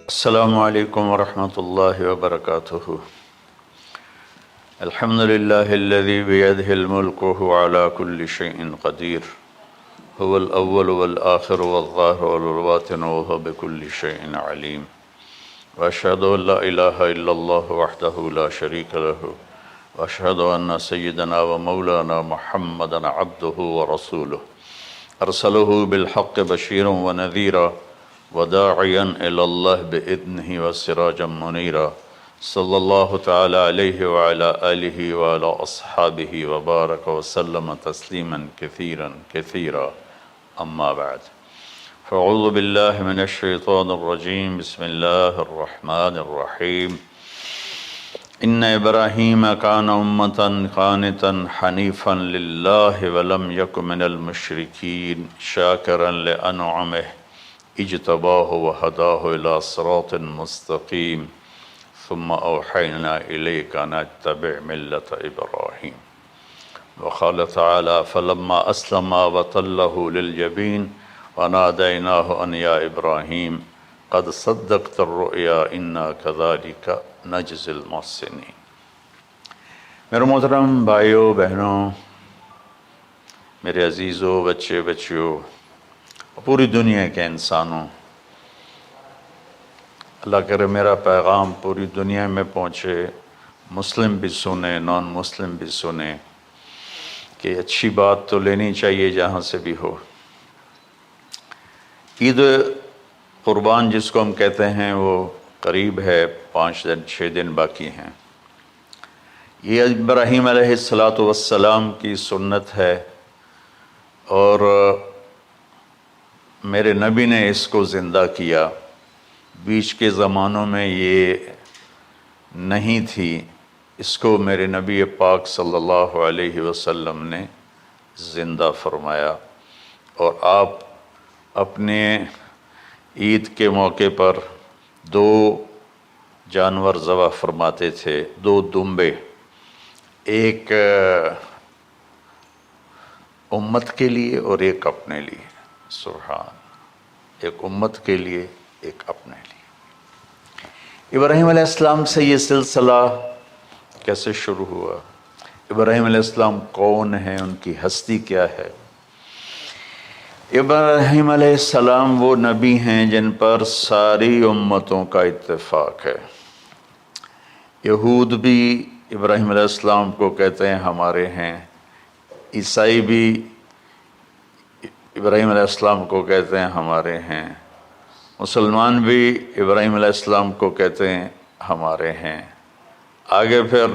السلام علیکم ورحمۃ اللہ وبرکاتہ۔ الحمد للہ الذی بیدہ الملک وہو علی کل شیء قدیر، هو الاول والآخر والظاہر والباطن وہو بکل شیء علیم، واشہد ان لا الہ الا اللہ وحدہ لا شریک لہ، واشہد ان سیدنا ومولانا محمدا عبدہ ورسولہ، ارسلہ بالحق بشیرا ونذیرا وداعیا الی اللہ بإذنہ وسراجا منیرا، صلی اللہ تعالی علیہ وعلی آلہ وعلی اصحابہ وبارک وسلم تسلیما کثیرا کثیرا، اما بعد فاعوذ باللہ من الشیطان الرجیم، بسم اللہ الرحمن الرحیم۔ ان ابراہیم کان امۃ قانتا حنیفا للہ ولم یک من المشرکین شاکرا لانعمہ اجتباہ وہداہ الی صراط مستقیم، ثم اوحینا الیک ان اتبع ملۃ ابراہیم۔ وقال تعالی فلما اسلما وتلہ للجبین ونادیناہ ان یا ابراہیم قد صدقت الرؤیا انا کذلک نجزی المحسنین۔ میرے محترم بھائیوں بہنوں، میرے عزیزوں، بچے بچیوں، پوری دنیا کے انسانوں، اللہ کرے میرا پیغام پوری دنیا میں پہنچے، مسلم بھی سنیں، نان مسلم بھی سنیں، کہ اچھی بات تو لینی چاہیے جہاں سے بھی ہو۔ عید قربان جس کو ہم کہتے ہیں وہ قریب ہے، 5 دن 6 دن باقی ہیں۔ یہ ابراہیم علیہ السلام کی سنت ہے، اور میرے نبی نے اس کو زندہ کیا۔ بیچ کے زمانوں میں یہ نہیں تھی، اس کو میرے نبی پاک صلی اللہ علیہ وسلم نے زندہ فرمایا، اور آپ اپنے عید کے موقع پر 2 جانور ذبح فرماتے تھے، 2 دمبے، ایک امت کے لیے اور ایک اپنے لیے۔ سبحان، ایک امت کے لیے ایک اپنے لیے۔ ابراہیم علیہ السلام سے یہ سلسلہ کیسے شروع ہوا؟ ابراہیم علیہ السلام کون ہیں، ان کی ہستی کیا ہے؟ ابراہیم علیہ السلام وہ نبی ہیں جن پر ساری امتوں کا اتفاق ہے۔ یہود بھی ابراہیم علیہ السلام کو کہتے ہیں ہمارے ہیں، عیسائی بھی ابراہیم علیہ السلام کو کہتے ہیں ہمارے ہیں، مسلمان بھی ابراہیم علیہ السلام کو کہتے ہیں ہمارے ہیں۔ آگے پھر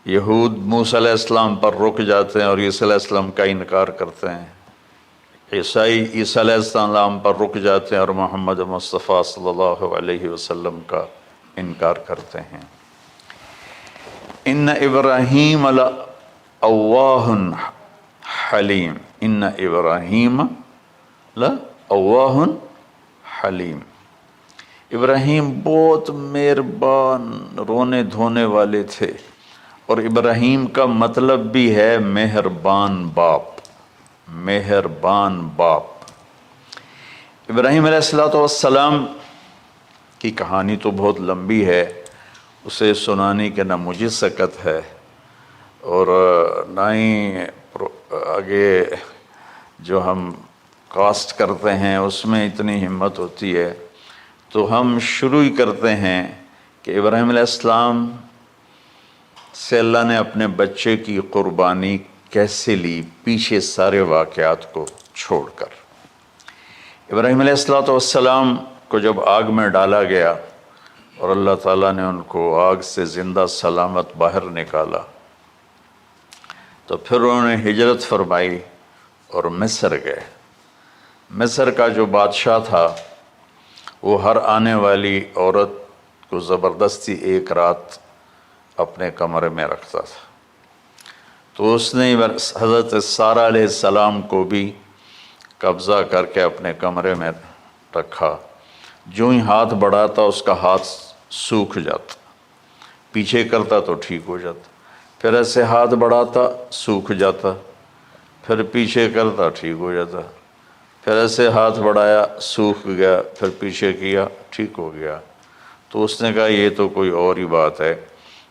یہود موسیٰ علیہ السلام پر رک جاتے ہیں اور عیسیٰ علیہ السلام کا انکار کرتے ہیں، عیسائی عیسیٰ علیہ السلام پر رک جاتے ہیں اور محمد مصطفیٰ صلی اللہ علیہ وسلم کا انکار کرتے ہیں۔ ان ابراہیم لأواہ حلیم، ان ابراہیم لأواہ حلیم، ابراہیم بہت مہربان، رونے دھونے والے تھے، اور ابراہیم کا مطلب بھی ہے مہربان باپ، مہربان باپ۔ ابراہیم علیہ السلام کی کہانی تو بہت لمبی ہے، اسے سنانے کے نہ مجھے سکت ہے، اور نہ ہی آگے جو ہم کاسٹ کرتے ہیں اس میں اتنی ہمت ہوتی ہے، تو ہم شروع ہی کرتے ہیں کہ ابراہیم علیہ السلام سے اللہ نے اپنے بچے کی قربانی کیسے لی، پیچھے سارے واقعات کو چھوڑ کر۔ ابراہیم علیہ السلام کو جب آگ میں ڈالا گیا اور اللہ تعالیٰ نے ان کو آگ سے زندہ سلامت باہر نکالا، تو پھر انہوں نے ہجرت فرمائی اور مصر گئے۔ مصر کا جو بادشاہ تھا وہ ہر آنے والی عورت کو زبردستی 1 رات اپنے کمرے میں رکھتا تھا، تو اس نے حضرت سارہ علیہ السلام کو بھی قبضہ کر کے اپنے کمرے میں رکھا۔ جو ہی ہاتھ بڑھاتا اس کا ہاتھ سوکھ جاتا، پیچھے کرتا تو ٹھیک ہو جاتا، پھر ایسے ہاتھ بڑھاتا سوکھ جاتا، پھر پیچھے کرتا ٹھیک ہو جاتا، پھر ایسے ہاتھ بڑھایا سوکھ گیا، پھر پیچھے کیا ٹھیک ہو گیا۔ تو اس نے کہا یہ تو کوئی اور ہی بات ہے،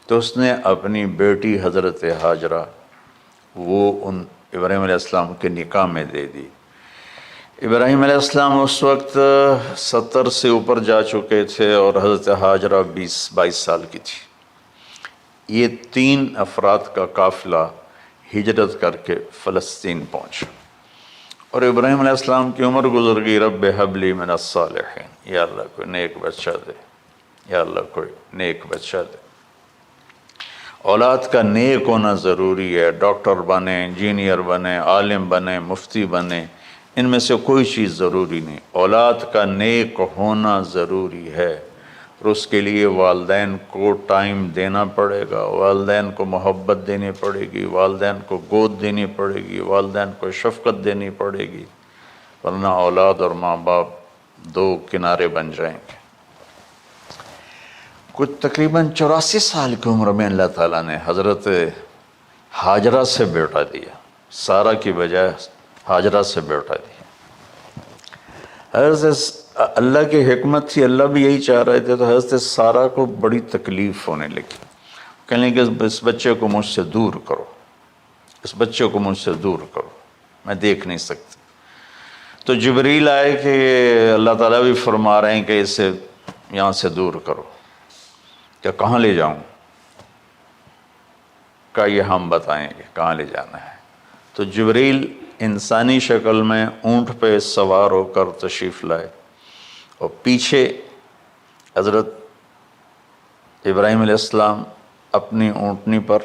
تو اس نے اپنی بیٹی حضرت ہاجرہ وہ ان ابراہیم علیہ السلام کے نکاح میں دے دی۔ ابراہیم علیہ السلام اس وقت 70 سے اوپر جا چکے تھے اور حضرت ہاجرہ 22 سال کی تھی۔ یہ 3 افراد کا قافلہ ہجرت کر کے فلسطین پہنچا، اور ابراہیم علیہ السلام کی عمر گزر گئی۔ رب ہب لی من الصالحین، یا اللہ کوئی نیک بچہ دے، یا اللہ کوئی نیک بچہ دے۔ اولاد کا نیک ہونا ضروری ہے، ڈاکٹر بنے، انجینئر بنے، عالم بنے، مفتی بنے، ان میں سے کوئی چیز ضروری نہیں، اولاد کا نیک ہونا ضروری ہے، اور اس کے لیے والدین کو ٹائم دینا پڑے گا، والدین کو محبت دینی پڑے گی، والدین کو گود دینی پڑے گی، والدین کو شفقت دینی پڑے گی، ورنہ اولاد اور ماں باپ 2 کنارے بن جائیں گے۔ کچھ تقریباً 84 سال کی عمر میں اللہ تعالیٰ نے حضرت ہاجرہ سے بیٹا دیا، سارہ کی بجائے ہاجرہ سے بیٹا دیا۔ حضرت اللہ کی حکمت تھی، اللہ بھی یہی چاہ رہے تھے، تو حضرت سارہ کو بڑی تکلیف ہونے لگی، کہنے کہ اس بچے کو مجھ سے دور کرو، اس بچے کو مجھ سے دور کرو، میں دیکھ نہیں سکتی۔ تو جبریل آئے کہ اللہ تعالیٰ بھی فرما رہے ہیں کہ اسے یہاں سے دور کرو، کہ کہاں لے جاؤں؟ کہ یہ ہم بتائیں گے کہاں لے جانا ہے۔ تو جبریل انسانی شکل میں اونٹ پہ سوار ہو کر تشریف لائے، اور پیچھے حضرت ابراہیم علیہ السلام اپنی اونٹنی پر،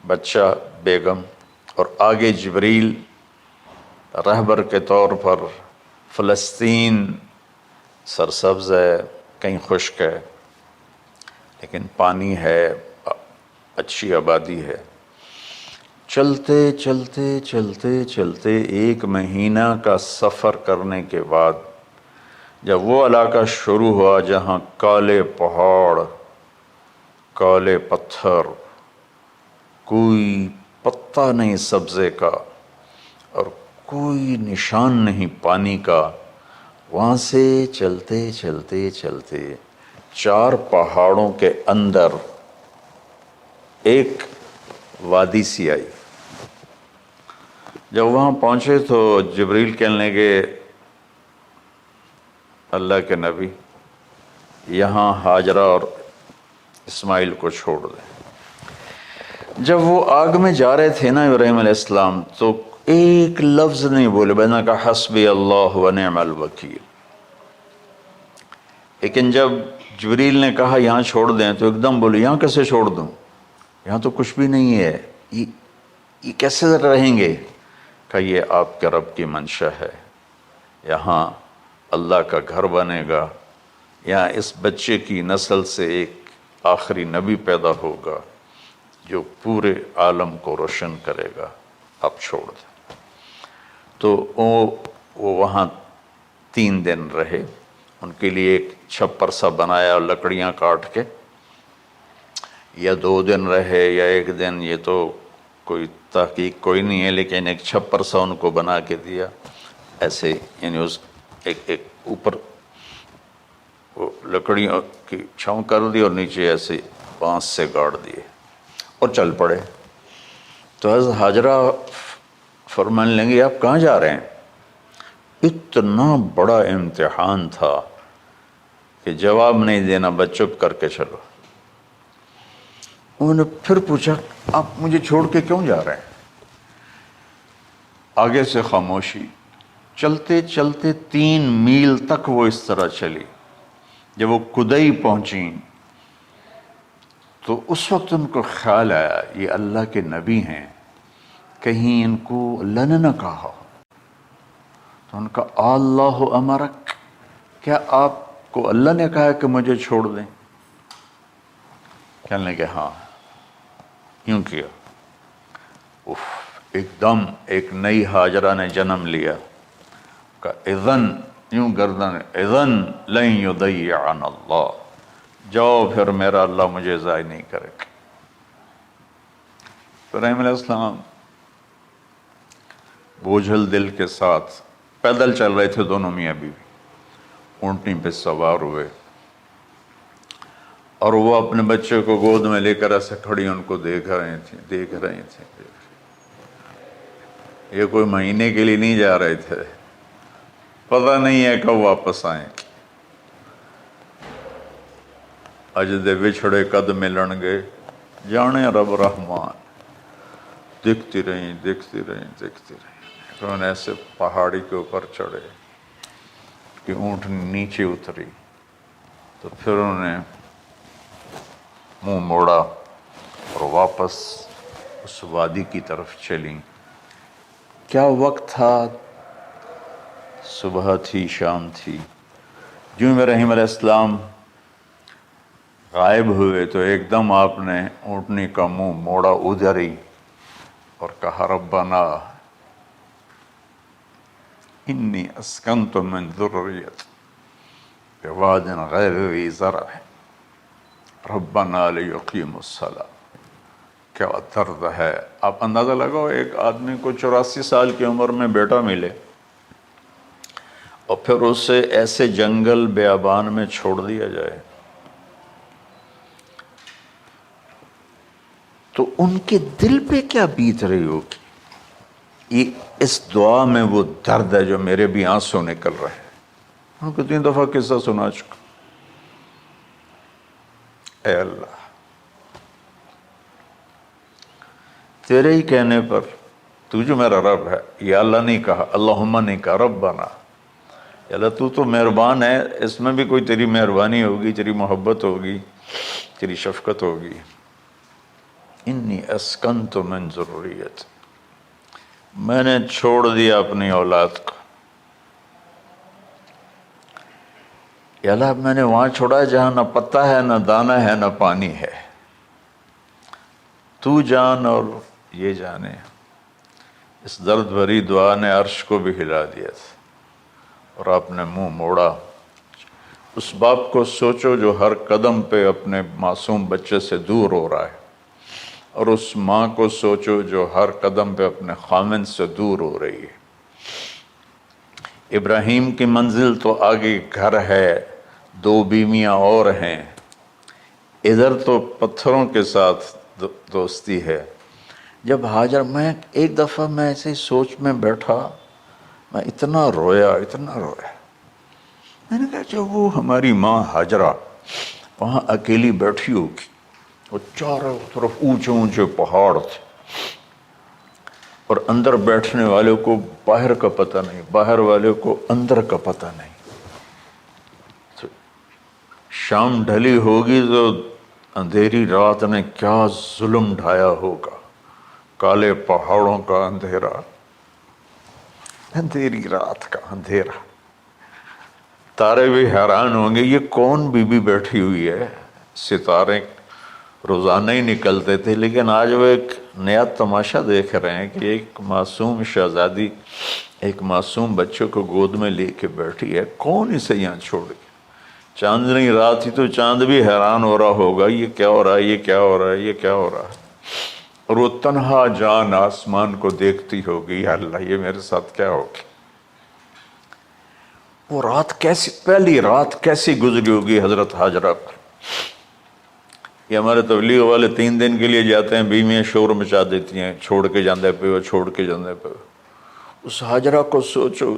بچہ بیگم، اور آگے جبریل رہبر کے طور پر۔ فلسطین سرسبز ہے، کہیں خشک ہے، لیکن پانی ہے، اچھی آبادی ہے۔ چلتے چلتے چلتے چلتے 1 مہینہ کا سفر کرنے کے بعد جب وہ علاقہ شروع ہوا جہاں کالے پہاڑ، کالے پتھر، کوئی پتا نہیں سبزے کا اور کوئی نشان نہیں پانی کا، وہاں سے چلتے چلتے چلتے 4 پہاڑوں کے اندر ایک وادی سی آئی۔ جب وہاں پہنچے تو جبریل کہنے لگے اللہ کے نبی یہاں ہاجرہ اور اسماعیل کو چھوڑ دیں۔ جب وہ آگ میں جا رہے تھے نا ابراہیم علیہ السلام، تو ایک لفظ نہیں بولے، بس نے کہا حسبی اللہ و نعم الوکیل۔ لیکن جب جبریل نے کہا یہاں چھوڑ دیں تو ایک دم بولے یہاں کیسے چھوڑ دوں، یہاں تو کچھ بھی نہیں ہے، یہ کیسے رہیں گے؟ کہ یہ آپ کے رب کی منشا ہے، یہاں اللہ کا گھر بنے گا، یہاں اس بچے کی نسل سے ایک آخری نبی پیدا ہوگا جو پورے عالم کو روشن کرے گا، آپ چھوڑ دیں۔ تو وہ وہاں 3 دن رہے، ان کے لیے ایک چھپر سا بنایا لکڑیاں کاٹ کے، یا 2 دن رہے یا 1 دن، یہ تو کوئی تحقیق کوئی نہیں ہے، لیکن ایک چھپر سا ان کو بنا کے دیا ایسے، یعنی اس ایک اوپر وہ لکڑیوں کی چھاؤں کر دی اور نیچے ایسے بانس سے گاڑ دیے اور چل پڑے۔ تو حضرت ہاجرہ فرمانے لگی آپ کہاں جا رہے ہیں؟ اتنا بڑا امتحان تھا کہ جواب نہیں دینا، بس چپ کر کے چلو۔ انہوں نے پھر پوچھا آپ مجھے چھوڑ کے کیوں جا رہے ہیں؟ آگے سے خاموشی۔ چلتے چلتے 3 میل تک وہ اس طرح چلی۔ جب وہ کدئی پہنچیں تو اس وقت ان کو خیال آیا یہ اللہ کے نبی ہیں، کہیں ان کو اللہ نے نہ کہا۔ تو ان کا اللہ امرک، کیا آپ کو اللہ نے کہا کہ مجھے چھوڑ دیں؟ کہنے لگے ہاں، یوں کیا۔ ایک دم ایک نئی ہاجرہ نے جنم لیا، کہ اذن، یوں گردن، اذن لن یضیعنا اللہ، جاؤ پھر میرا اللہ مجھے ضائع نہیں کرے گا۔ ابراہیم علیہ السلام بوجھل دل کے ساتھ پیدل چل رہے تھے، دونوں میاں بیوی اونٹنی پہ سوار ہوئے، اور وہ اپنے بچے کو گود میں لے کر ایسے کھڑی ان کو دیکھ رہے تھے۔ یہ کوئی مہینے کے لیے نہیں جا رہے تھے، پتہ نہیں ہے کب واپس آئیں۔ اج دے وچھڑے قد ملن گے، جانے رب رحمان۔ دیکھتی رہیں۔ انہوں نے ایسے پہاڑی کے اوپر چڑھے کہ اونٹ نیچے اتری، تو پھر انہوں نے منہ موڑا اور واپس اس وادی کی طرف چلیں۔ کیا وقت تھا، صبح تھی، شام تھی۔ جو ابراہیم علیہ السلام غائب ہوئے تو ایک دم آپ نے اونٹنی کا منہ موڑا ادھر ہی اور کہا ربنا انی اسکنت من ذریتی بواد غیر ذی زرع ربنا لیقیموا الصلاۃ۔ کیا درد ہے! آپ اندازہ لگاؤ، ایک آدمی کو 84 سال کی عمر میں بیٹا ملے اور پھر اسے ایسے جنگل بیابان میں چھوڑ دیا جائے، تو ان کے دل پہ کیا بیت رہی ہوگی۔ یہ اس دعا میں وہ درد ہے جو میرے بھی آنسو نکل رہے ہیں۔ ہم کو 3 دفعہ قصہ سنا چکا۔ اے اللہ، تیرے ہی کہنے پر، تو جو میرا رب ہے، یا اللہ نہیں کہا، اللہم نہیں کہا، ربنا، یا اللہ تو تو مہربان ہے، اس میں بھی کوئی تیری مہربانی ہوگی، تیری محبت ہوگی، تیری شفقت ہوگی۔ انی اسکنت من ذریتی، میں نے چھوڑ دیا اپنی اولاد کو، یا اللہ میں نے وہاں چھوڑا جہاں نہ پتا ہے، نہ دانا ہے، نہ پانی ہے، تو جان اور یہ جانے۔ اس درد بھری دعا نے عرش کو بھی ہلا دیا تھا، اور آپ نے منہ موڑا۔ اس باپ کو سوچو جو ہر قدم پہ اپنے معصوم بچے سے دور ہو رہا ہے، اور اس ماں کو سوچو جو ہر قدم پہ اپنے خامن سے دور ہو رہی ہے۔ ابراہیم کی منزل تو آگے گھر ہے، 2 بیویاں اور ہیں، ادھر تو پتھروں کے ساتھ دوستی ہے۔ جب ہاجر، میں ایک دفعہ میں ایسے سوچ میں بیٹھا، میں اتنا رویا۔ میں نے کہا جب وہ ہماری ماں ہاجرہ وہاں اکیلی بیٹھی ہوگی، اور چاروں طرف اونچے اونچے پہاڑ تھے، اور اندر بیٹھنے والے کو باہر کا پتہ نہیں، باہر والے کو اندر کا پتہ نہیں۔ تو شام ڈھلی ہوگی تو اندھیری رات نے کیا ظلم ڈھایا ہوگا، کالے پہاڑوں کا اندھیرا، اندھیری رات کا اندھیرا۔ تارے بھی حیران ہوں گے یہ کون بی بی بیٹھی ہوئی ہے۔ ستارے روزانہ ہی نکلتے تھے، لیکن آج وہ ایک نیا تماشا دیکھ رہے ہیں کہ ایک معصوم شہزادی ایک معصوم بچے کو گود میں لے کے بیٹھی ہے، کون اسے یہاں چھوڑے۔ چاندنی رات ہی تو چاند بھی حیران ہو رہا ہوگا، یہ کیا ہو رہا ہے، یہ کیا ہو رہا ہے، یہ کیا ہو رہا ہے۔ اور وہ تنہا جان آسمان کو دیکھتی ہوگی، یا اللہ یہ میرے ساتھ کیا ہوگی۔ وہ رات کیسی، پہلی رات کیسی گزری ہوگی حضرت ہاجرہ پر۔ یہ ہمارے تبلیغ والے 3 دن کے لیے جاتے ہیں، بیویاں شور مچا دیتی ہیں، چھوڑ کے جاندے پہ، چھوڑ کے جاندے پہ۔ اس ہاجرہ کو سوچو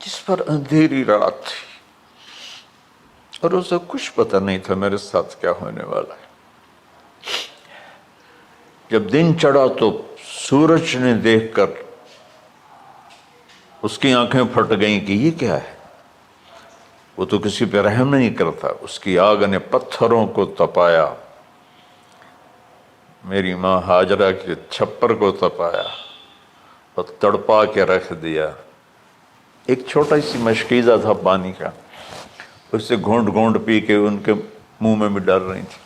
جس پر اندھیری رات تھی، اور اسے کچھ پتہ نہیں تھا میرے ساتھ کیا ہونے والا ہے۔ جب دن چڑھا تو سورج نے دیکھ کر اس کی آنکھیں پھٹ گئیں کہ یہ کیا ہے۔ وہ تو کسی پہ رحم نہیں کرتا، اس کی آگ نے پتھروں کو تپایا، میری ماں ہاجرہ کے چھپر کو تپایا اور تڑپا کے رکھ دیا۔ ایک چھوٹا سی مشکیزہ تھا پانی کا، اسے گھونٹ گھونٹ پی کے ان کے منہ میں بھی ڈال رہی تھی۔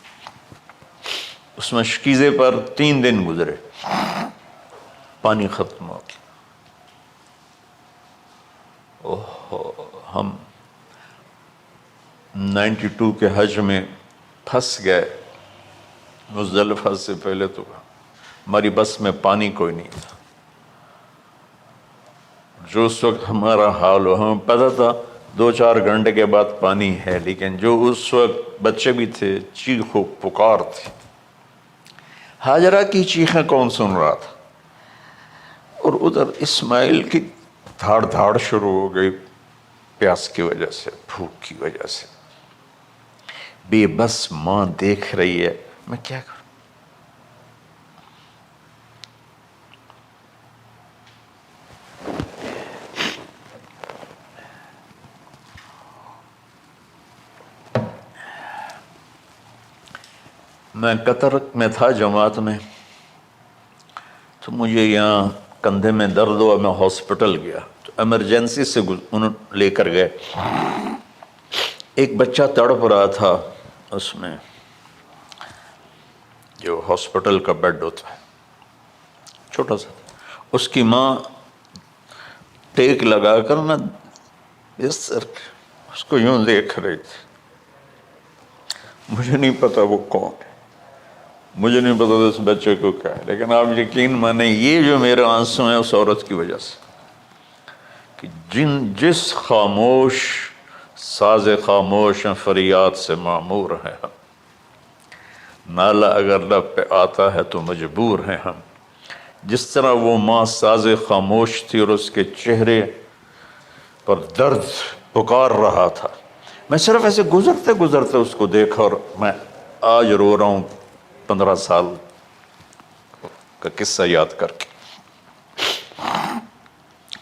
اس مشکیزے پر 3 دن گزرے، پانی ختم ہو گیا۔ ہم 92 کے حج میں پھنس گئے مزدلفہ سے پہلے تو ہماری بس میں پانی کوئی نہیں تھا. جو اس وقت ہمارا حال ہو، ہمیں پتہ تھا 2-4 گھنٹے کے بعد پانی ہے، لیکن جو اس وقت بچے بھی تھے، چیخ و پکار تھی. ہاجرہ کی چیخیں کون سن رہا تھا؟ اور ادھر اسماعیل کی دھاڑ دھاڑ شروع ہو گئی، پیاس کی وجہ سے، بھوک کی وجہ سے. بے بس ماں دیکھ رہی ہے، میں کیا کروں؟ میں قطر میں تھا جماعت میں، تو مجھے یہاں کندھے میں درد ہوا، میں ہاسپٹل گیا تو ایمرجنسی سے انہوں لے کر گئے. ایک بچہ تڑپ رہا تھا اس میں، جو ہاسپٹل کا بیڈ ہوتا ہے، چھوٹا سا. اس کی ماں ٹیک لگا کر نا اس کو یوں دیکھ رہی تھی. مجھے نہیں پتا وہ کون ہے، مجھے نہیں پتا اس بچے کو کیا ہے، لیکن آپ یقین مانیں یہ جو میرے آنسو ہیں اس عورت کی وجہ سے، کہ جس خاموش ساز خاموش فریاد سے معمور ہیں ہم، نالہ اگر لب پہ آتا ہے تو مجبور ہیں ہم. جس طرح وہ ماں ساز خاموش تھی اور اس کے چہرے پر درد پکار رہا تھا، میں صرف ایسے گزرتے گزرتے اس کو دیکھا اور میں آج رو رہا ہوں 15 سال کا قصہ یاد کر کے.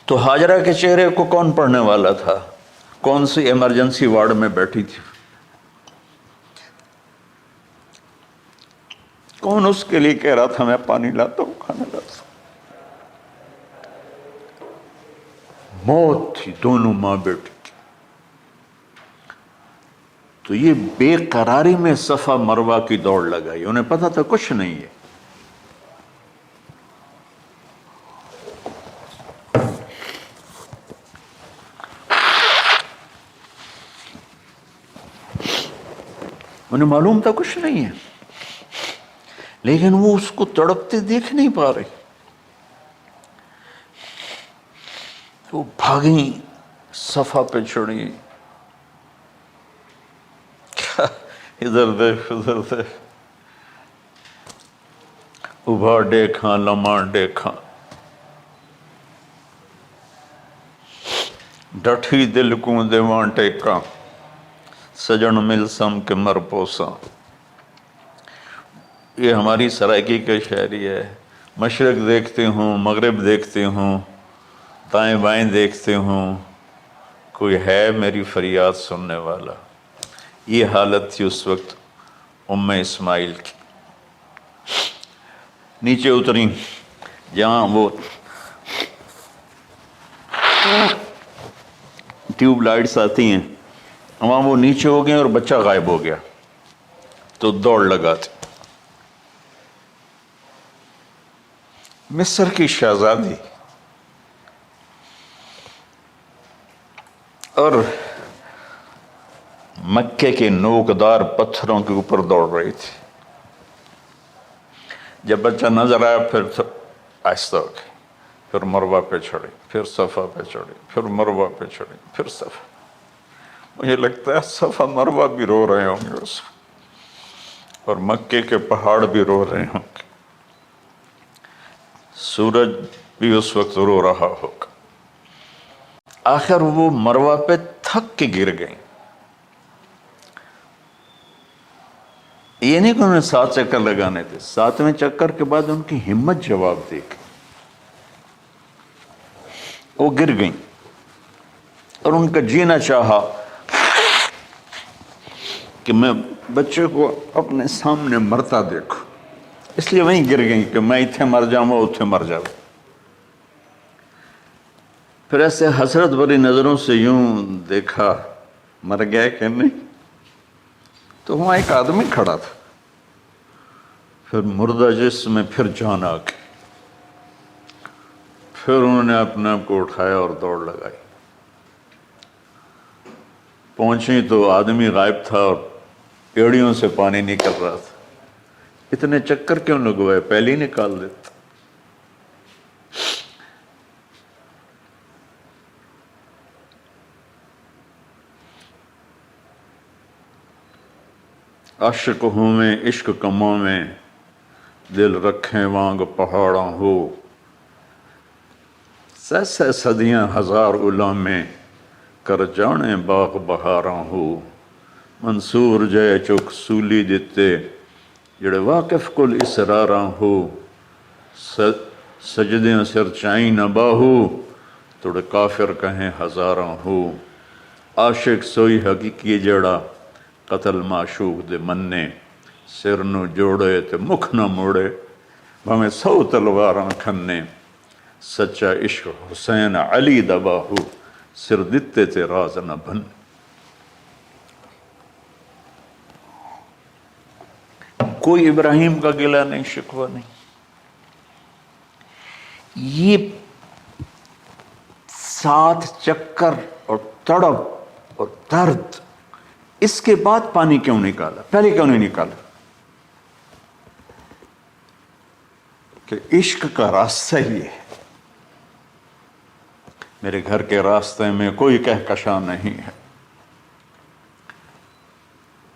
تو ہاجرہ کے چہرے کو کون پڑھنے والا تھا؟ کون سی ایمرجنسی وارڈ میں بیٹھی تھی؟ کون اس کے لیے کہہ رہا تھا میں پانی لاتا ہوں، کھانا لاتا ہوں؟ موت تھی دونوں ماں بیٹی کی. تو یہ بے قراری میں صفا مروہ کی دوڑ لگائی. انہیں پتا تھا کچھ نہیں ہے. انہیں معلوم تھا کچھ نہیں ہے، لیکن وہ اس کو تڑپتے دیکھ نہیں پا رہے. وہ بھاگیں، صفا پہ چڑھی، ادھر دیکھ ادھر دیکھ، ابھا دیکھاں لمحہ دیکھاں، ڈٹھی دل کو دیواں ٹیکاں، سجن مل سم کے مر پوساں. یہ ہماری سرائکی کا شاعری ہے. مشرق دیکھتے ہوں، مغرب دیکھتے ہوں، دائیں بائیں دیکھتے ہوں، کوئی ہے میری فریاد سننے والا. یہ حالت تھی اس وقت ام اسماعیل کی. نیچے اتری جہاں وہ ٹیوب لائٹس آتی ہیں، وہاں وہ نیچے ہو گئے اور بچہ غائب ہو گیا. تو دوڑ لگاتے. مصر کی شہزادی اور مکے کے نوکدار پتھروں کے اوپر دوڑ رہی تھی. جب بچہ نظر آیا پھر آہستہ ہو گئی، پھر مروہ پہ چڑھی، پھر صفا پہ چڑھی، پھر مروہ پہ چڑھی، پھر صفا. مجھے لگتا ہے صفا مروہ بھی رو رہے ہوں گے اس وقت، اور مکے کے پہاڑ بھی رو رہے ہوں گے. سورج بھی اس وقت رو رہا ہوگا. آخر وہ مروہ پہ تھک کے گر گئیں. یہ نہیں کہ انہوں نے 7 چکر لگانے تھے، 7ویں چکر کے بعد ان کی ہمت جواب دے گئی. وہ گر گئیں اور ان کا جینا چاہا کہ میں بچے کو اپنے سامنے مرتا دیکھوں، اس لیے وہیں گر گئیں کہ میں اتھے مر جاؤں وہ اتھے مر جاؤں. پھر ایسے حسرت بھری نظروں سے یوں دیکھا مر گیا کہ نہیں، تو وہاں ایک آدمی کھڑا تھا. پھر مردہ جسم میں پھر جان آ گئی. پھر انہوں نے اپنے آپ کو اٹھایا اور دوڑ لگائی. پہنچی تو آدمی غائب تھا اور ایڑیوں سے پانی نکل رہا تھا. اتنے چکر کیوں لگوائے، پہلے ہی نکال دیتا۔ عاشق ہوں میں عشق کماں میں، دل رکھیں وانگ پہاڑاں ہو، سہ صدیاں ہزار اُلام میں، کر جانے باغ بہاراں ہو۔ منصور جے چک سولی دتے، جڑے واقف کل اسراراں ہو، سجدیاں سر چائیں نہ باہو، توڑے کافر کہیں ہزاراں ہو۔ عاشق سوئی حقیقی جڑا، قتل معشوق دے مننے، سر نو جوڑے تے مکھ نہ موڑے، بھمیں 100 تلواراں کھنے۔ سچا عشق حسین علی دا باہو، سر دتے تے راز نہ بن۔ کوئی ابراہیم کا گلہ نہیں، شکوہ نہیں۔ یہ 7 چکر اور تڑپ اور درد، اس کے بعد پانی کیوں نکالا؟ پہلے کیوں نہیں نکالا؟ کہ عشق کا راستہ ہی ہے، میرے گھر کے راستے میں کوئی کہکشاں نہیں ہے،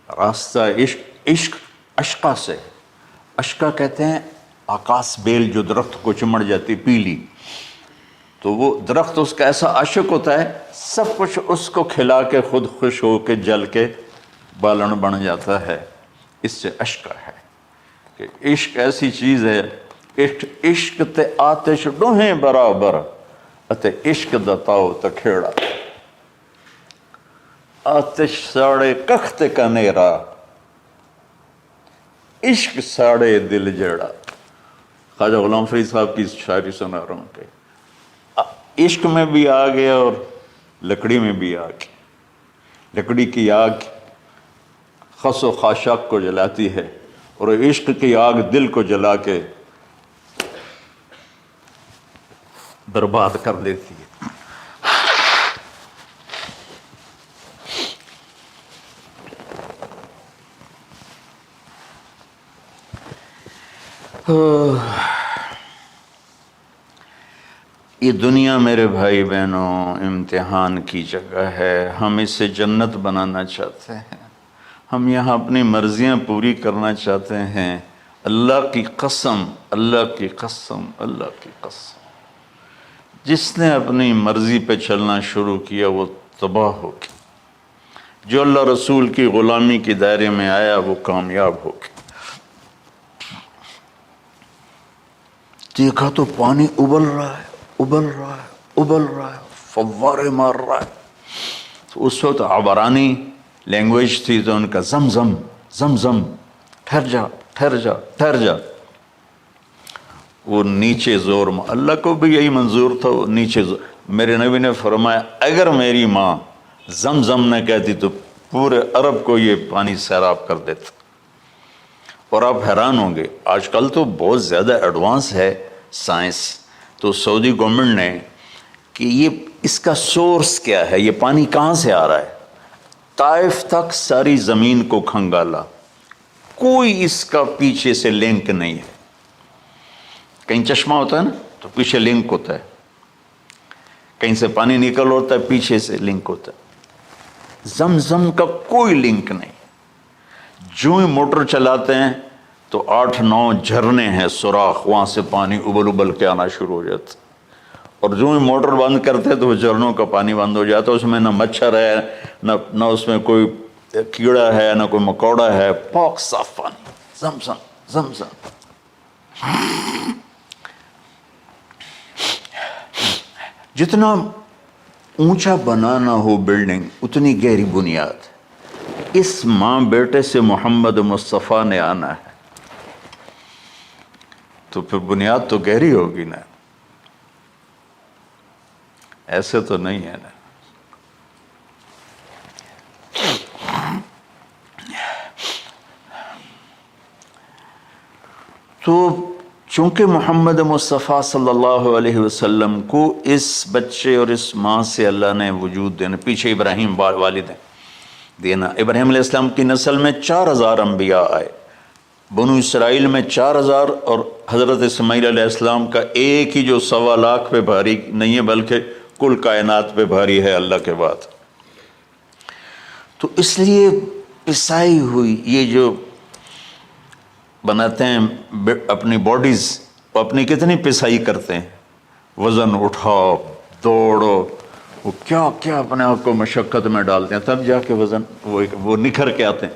راستہ عشق، عشق اشقا سے۔ اشقا کہتے ہیں آکاس بیل جو درخت کو چمڑ جاتی پیلی، تو وہ درخت اس کا ایسا عاشق ہوتا ہے، سب کچھ اس کو کھلا کے خود خوش ہو کے جل کے بالن بن جاتا ہے۔ اس سے اشقا ہے کہ عشق ایسی چیز ہے، عشق تے آتش ڈوہیں برابر، اتے عشق دا تاؤ تکھیڑا، آتش ساڑے کخت کا نیرا، عشق ساڑے دل جیڑا۔ خواجہ غلام فرید صاحب کی شاعری سنا رہا ہوں کہ عشق میں بھی آگ ہے اور لکڑی میں بھی آگ ہے۔ لکڑی کی آگ خس و خاشاک کو جلاتی ہے، اور عشق کی آگ دل کو جلا کے برباد کر دیتی ہے۔ یہ دنیا میرے بھائی بہنوں امتحان کی جگہ ہے، ہم اسے جنت بنانا چاہتے ہیں، ہم یہاں اپنی مرضیاں پوری کرنا چاہتے ہیں۔ اللہ کی قسم، اللہ کی قسم، اللہ کی قسم، جس نے اپنی مرضی پہ چلنا شروع کیا وہ تباہ ہو گیا، جو اللہ رسول کی غلامی کے دائرے میں آیا وہ کامیاب ہو گیا۔ دیکھا تو پانی ابل رہا ہے، ابل رہا ہے، ابل رہا ہے، فوارے مار رہا ہے۔ تو اس وقت عبرانی لینگویج تھی تو ان کا زمزم زمزم، ٹھہر جا ٹھہر جا ٹھہر جا۔ وہ نیچے زور، اللہ کو بھی یہی منظور تھا، وہ نیچے زور۔ میرے نبی نے فرمایا اگر میری ماں زمزم نہ کہتی تو پورے عرب کو یہ پانی سیراب کر دیتا۔ اور آپ حیران ہوں گے، آج کل تو بہت زیادہ ایڈوانس ہے سائنس، تو سعودی گورنمنٹ نے کہ یہ اس کا سورس کیا ہے، یہ پانی کہاں سے آ رہا ہے، طائف تک ساری زمین کو کھنگالا، کوئی اس کا پیچھے سے لنک نہیں ہے۔ کہیں چشمہ ہوتا ہے نا تو پیچھے لنک ہوتا ہے، کہیں سے پانی نکل ہوتا ہے پیچھے سے لنک ہوتا ہے۔ زمزم کا کوئی لنک نہیں۔ جو ہی موٹر چلاتے ہیں تو 8-9 جھرنے ہیں، سوراخ، وہاں سے پانی ابل ابل کے آنا شروع ہو جاتا، اور جو ہی موٹر بند کرتے ہیں تو وہ جھرنوں کا پانی بند ہو جاتا، اس میں نہ مچھر ہے، نہ اس میں کوئی کیڑا ہے، نہ کوئی مکوڑا ہے، پاک صاف پانی، زمزم زمزم۔ جتنا اونچا بنانا ہو بلڈنگ اتنی گہری بنیاد۔ اس ماں بیٹے سے محمد مصطفیٰ نے آنا ہے تو پھر بنیاد تو گہری ہوگی نا، ایسے تو نہیں ہے نا۔ تو چونکہ محمد مصطفیٰ صلی اللہ علیہ وسلم کو اس بچے اور اس ماں سے اللہ نے وجود دینا، پیچھے ابراہیم والد ہیں دینا، ابراہیم علیہ السلام کی نسل میں 4000 انبیاء آئے، بنو اسرائیل میں 4000 اور حضرت اسماعیل علیہ السلام کا ایک ہی جو 1.25 لاکھ پہ بھاری نہیں ہے بلکہ کل کائنات پہ بھاری ہے اللہ کے بعد۔ تو اس لیے پسائی ہوئی یہ جو بناتے ہیں اپنی باڈیز، وہ اپنی کتنی پسائی کرتے ہیں، وزن اٹھاؤ، دوڑو، وہ کیا کیا اپنے آپ کو مشقت میں ڈالتے ہیں، تب جا کے وزن وہ نکھر کے آتے ہیں۔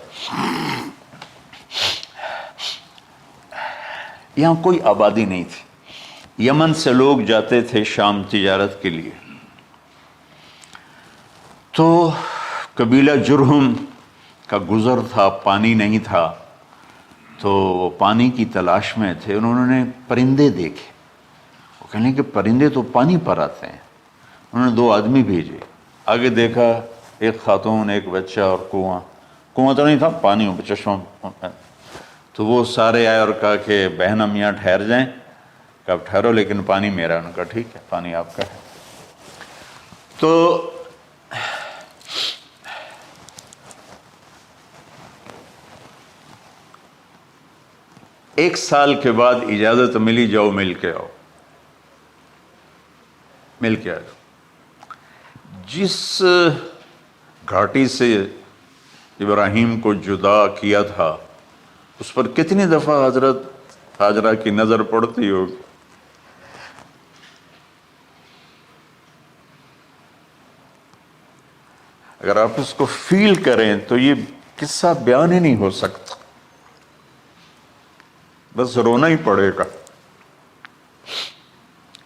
یہاں کوئی آبادی نہیں تھی، یمن سے لوگ جاتے تھے شام تجارت کے لیے، تو قبیلہ جرہم کا گزر تھا، پانی نہیں تھا، تو وہ پانی کی تلاش میں تھے، انہوں نے پرندے دیکھے، وہ کہنے کہ پرندے تو پانی پر آتے ہیں، انہوں نے 2 آدمی بھیجے، آگے دیکھا ایک خاتون، ایک بچہ اور کنواں تو نہیں تھا، پانی چشمہ، تو وہ سارے آئے اور کہا کہ بہن ہم یہاں ٹھہر جائیں، کہ اب ٹھہرو لیکن پانی میرا، انہوں نے کہا ٹھیک ہے پانی آپ کا ہے۔ تو ایک سال کے بعد اجازت ملی، جاؤ مل کے آؤ، مل کے آؤ۔ جس گھاٹی سے ابراہیم کو جدا کیا تھا اس پر کتنی دفعہ حضرت ہاجرہ کی نظر پڑتی ہوگی، اگر آپ اس کو فیل کریں تو یہ قصہ بیان ہی نہیں ہو سکتا، بس رونا ہی پڑے گا۔